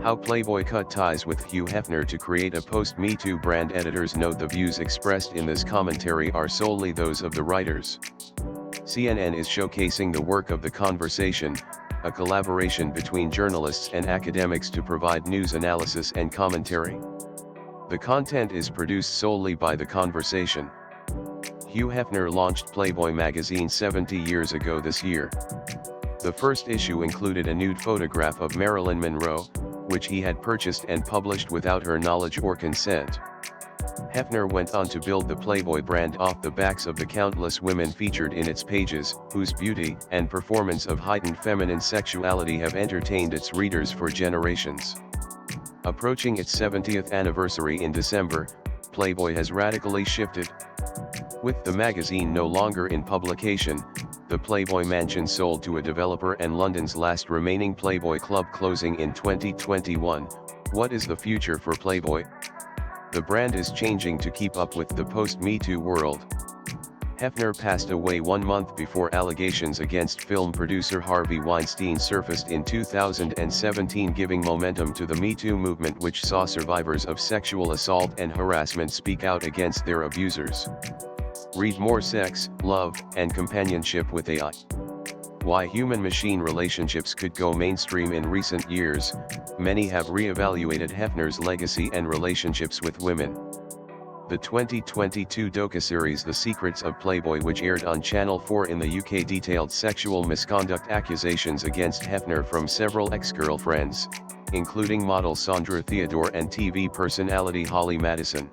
How Playboy cut ties with Hugh Hefner to create a post-MeToo brand. Editors note the views expressed in this commentary are solely those of the writers. CNN is showcasing the work of The Conversation, a collaboration between journalists and academics to provide news analysis and commentary. The content is produced solely by The Conversation. Hugh Hefner launched Playboy magazine 70 years ago this year. The first issue included a nude photograph of Marilyn Monroe, which he had purchased and published without her knowledge or consent. Hefner went on to build the Playboy brand off the backs of the countless women featured in its pages, whose beauty and performance of heightened feminine sexuality have entertained its readers for generations. Approaching its 70th anniversary in December, Playboy has radically shifted. With the magazine no longer in publication, the Playboy mansion sold to a developer and London's last remaining Playboy club closing in 2021. What is the future for Playboy? The brand is changing to keep up with the post-MeToo world. Hefner passed away 1 month before allegations against film producer Harvey Weinstein surfaced in 2017, giving momentum to the MeToo movement, which saw survivors of sexual assault and harassment speak out against their abusers. Read more: Sex, Love, and Companionship with AI. Why human-machine relationships could go mainstream. In recent years, many have re-evaluated Hefner's legacy and relationships with women. The 2022 docuseries The Secrets of Playboy, which aired on Channel 4 in the UK, detailed sexual misconduct accusations against Hefner from several ex-girlfriends, including model Sandra Theodore and TV personality Holly Madison.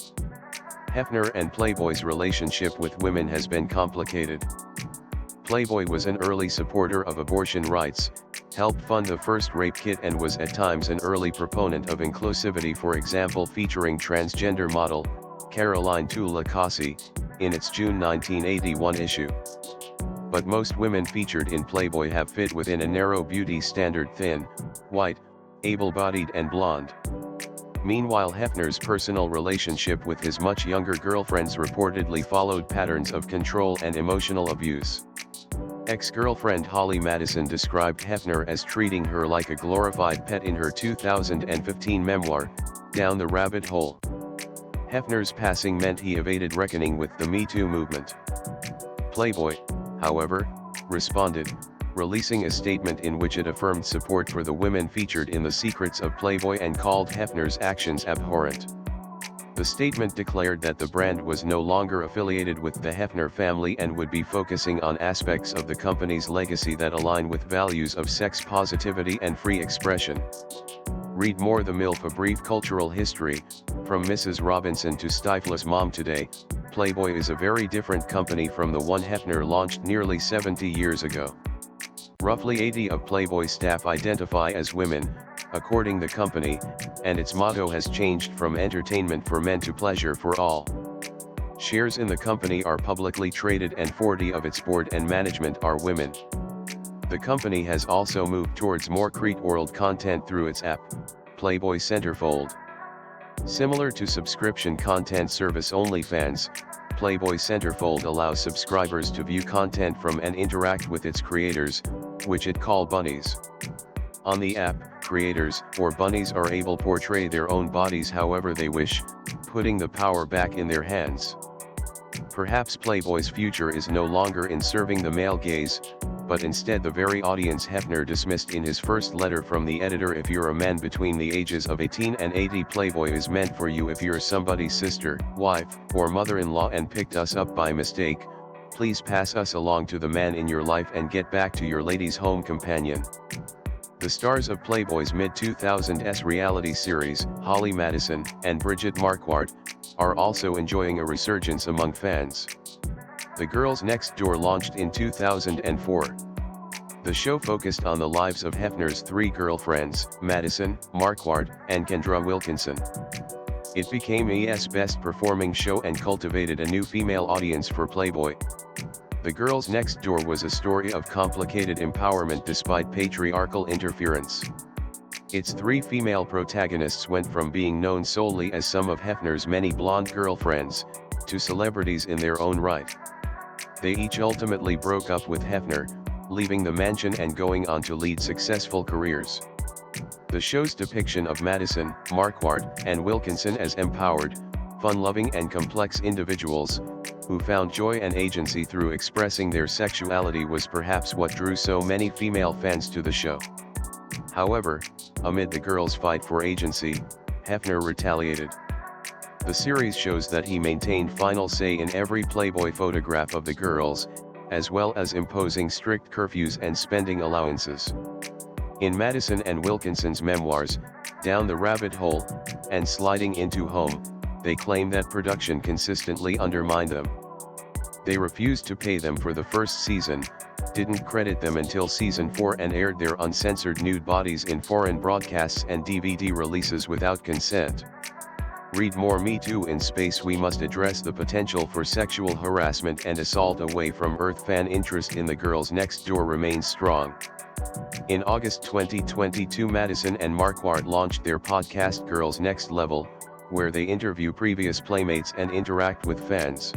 Hefner and Playboy's relationship with women has been complicated. Playboy was an early supporter of abortion rights, helped fund the first rape kit, and was at times an early proponent of inclusivity, for example featuring transgender model Caroline Tulacasi in its June 1981 issue. But most women featured in Playboy have fit within a narrow beauty standard: thin, white, able-bodied and blonde. Meanwhile, Hefner's personal relationship with his much younger girlfriends reportedly followed patterns of control and emotional abuse. Ex-girlfriend Holly Madison described Hefner as treating her like a glorified pet in her 2015 memoir, Down the Rabbit Hole. Hefner's passing meant he evaded reckoning with the MeToo movement. Playboy, however, responded, releasing a statement in which it affirmed support for the women featured in The Secrets of Playboy and called Hefner's actions abhorrent. The statement declared that the brand was no longer affiliated with the Hefner family and would be focusing on aspects of the company's legacy that align with values of sex positivity and free expression. Read more: The MILF, a brief cultural history, from Mrs. Robinson to Stifless Mom. Today, Playboy is a very different company from the one Hefner launched nearly 70 years ago. Roughly 80 of Playboy staff identify as women, according to the company, and its motto has changed from entertainment for men to pleasure for all. Shares in the company are publicly traded and 40 of its board and management are women. The company has also moved towards more Crete-world content through its app, Playboy Centerfold. Similar to subscription content service OnlyFans, Playboy Centerfold allows subscribers to view content from and interact with its creators, which it calls bunnies. On the app, creators, or bunnies, are able to portray their own bodies however they wish, putting the power back in their hands. Perhaps Playboy's future is no longer in serving the male gaze, but instead the very audience Hefner dismissed in his first letter from the editor. If you're a man between the ages of 18 and 80, Playboy is meant for you. If you're somebody's sister, wife, or mother-in-law and picked us up by mistake, please pass us along to the man in your life and get back to your lady's home companion. The stars of Playboy's mid-2000s reality series, Holly Madison and Bridget Marquardt, are also enjoying a resurgence among fans. The Girls Next Door launched in 2004. The show focused on the lives of Hefner's 3 girlfriends, Madison, Marquardt, and Kendra Wilkinson. It became ES best performing show and cultivated a new female audience for Playboy. The Girls Next Door was a story of complicated empowerment despite patriarchal interference. Its 3 female protagonists went from being known solely as some of Hefner's many blonde girlfriends, to celebrities in their own right. They each ultimately broke up with Hefner, leaving the mansion and going on to lead successful careers. The show's depiction of Madison, Marquardt, and Wilkinson as empowered, fun-loving and complex individuals, who found joy and agency through expressing their sexuality was perhaps what drew so many female fans to the show. However, amid the girls' fight for agency, Hefner retaliated. The series shows that he maintained final say in every Playboy photograph of the girls, as well as imposing strict curfews and spending allowances. In Madison and Wilkinson's memoirs, Down the Rabbit Hole, and Sliding Into Home, they claim that production consistently undermined them. They refused to pay them for the first season, didn't credit them until season 4 and aired their uncensored nude bodies in foreign broadcasts and DVD releases without consent. Read more. Me Too in space. We must address the potential for sexual harassment and assault away from Earth. Fan interest in the girls next door remains strong. In August 2022, Madison and Marquardt launched their podcast Girls Next Level, where they interview previous playmates and interact with fans.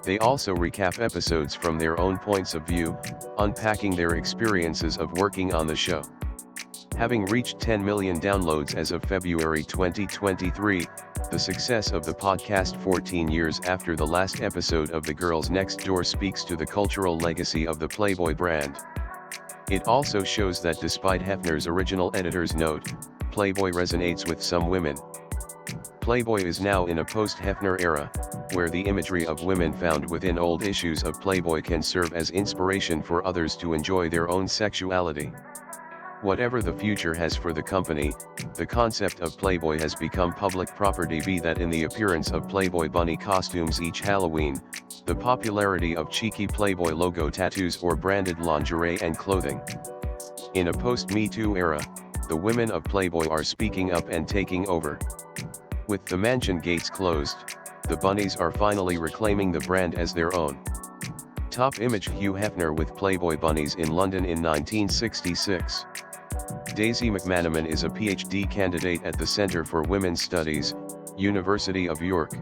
They also recap episodes from their own points of view, unpacking their experiences of working on the show. Having reached 10 million downloads as of February 2023, the success of the podcast 14 years after the last episode of The Girls Next Door speaks to the cultural legacy of the Playboy brand. It also shows that despite Hefner's original editor's note, Playboy resonates with some women. Playboy is now in a post-Hefner era, where the imagery of women found within old issues of Playboy can serve as inspiration for others to enjoy their own sexuality. Whatever the future has for the company, the concept of Playboy has become public property, be that in the appearance of Playboy bunny costumes each Halloween, the popularity of cheeky Playboy logo tattoos or branded lingerie and clothing. In a post-MeToo era, the women of Playboy are speaking up and taking over. With the mansion gates closed, the bunnies are finally reclaiming the brand as their own. Top image: Hugh Hefner with Playboy bunnies in London in 1966. Daisy McManaman is a PhD candidate at the Centre for Women's Studies, University of York.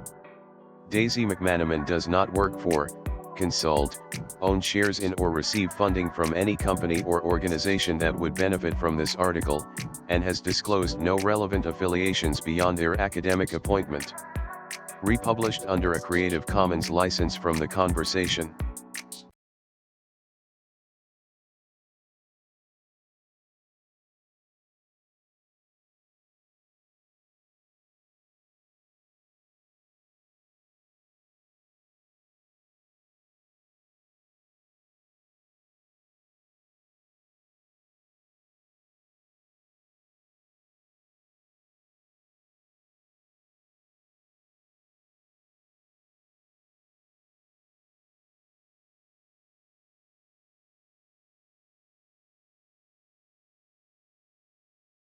Daisy McManaman does not work for, consult, own shares in or receive funding from any company or organization that would benefit from this article, and has disclosed no relevant affiliations beyond their academic appointment. Republished under a Creative Commons license from The Conversation.